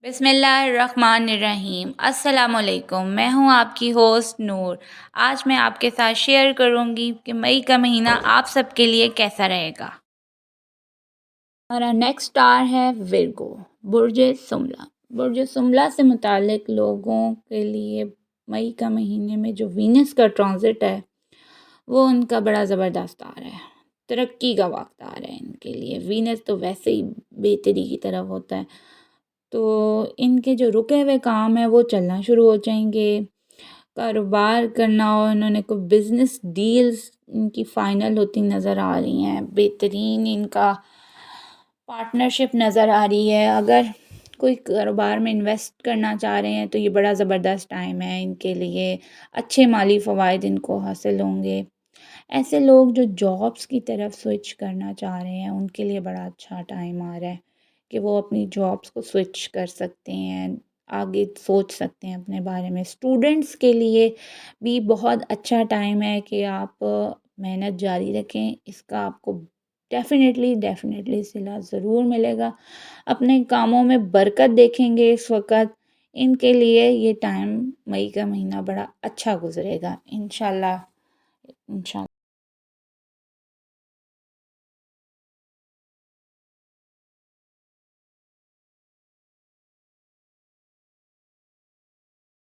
بسم اللہ الرحمن الرحیم۔ السلام علیکم، میں ہوں آپ کی ہوسٹ نور۔ آج میں آپ کے ساتھ شیئر کروں گی کہ مئی کا مہینہ آپ سب کے لیے کیسا رہے گا۔ ہمارا نیکسٹ اسٹار ہے ورگو، برج سملہ۔ برج سملہ سے متعلق لوگوں کے لیے مئی کا مہینے میں جو وینس کا ٹرانزٹ ہے وہ ان کا بڑا زبردست آ رہا ہے، ترقی کا وقت آ رہا ہے ان کے لیے۔ وینس تو ویسے ہی بہتری کی طرف ہوتا ہے، تو ان کے جو رکے ہوئے کام ہیں وہ چلنا شروع ہو جائیں گے۔ کاروبار کرنا ہو، انہوں نے کوئی بزنس ڈیلز ان کی فائنل ہوتی نظر آ رہی ہیں، بہترین ان کا پارٹنرشپ نظر آ رہی ہے۔ اگر کوئی کاروبار میں انویسٹ کرنا چاہ رہے ہیں تو یہ بڑا زبردست ٹائم ہے ان کے لیے، اچھے مالی فوائد ان کو حاصل ہوں گے۔ ایسے لوگ جو جابس کی طرف سوئچ کرنا چاہ رہے ہیں ان کے لیے بڑا اچھا ٹائم آ رہا ہے کہ وہ اپنی جابس کو سوئچ کر سکتے ہیں، آگے سوچ سکتے ہیں اپنے بارے میں۔ اسٹوڈنٹس کے لیے بھی بہت اچھا ٹائم ہے کہ آپ محنت جاری رکھیں، اس کا آپ کو ڈیفینیٹلی صلہ ضرور ملے گا۔ اپنے کاموں میں برکت دیکھیں گے اس وقت۔ ان کے لیے یہ ٹائم مئی کا مہینہ بڑا اچھا گزرے گا انشاءاللہ۔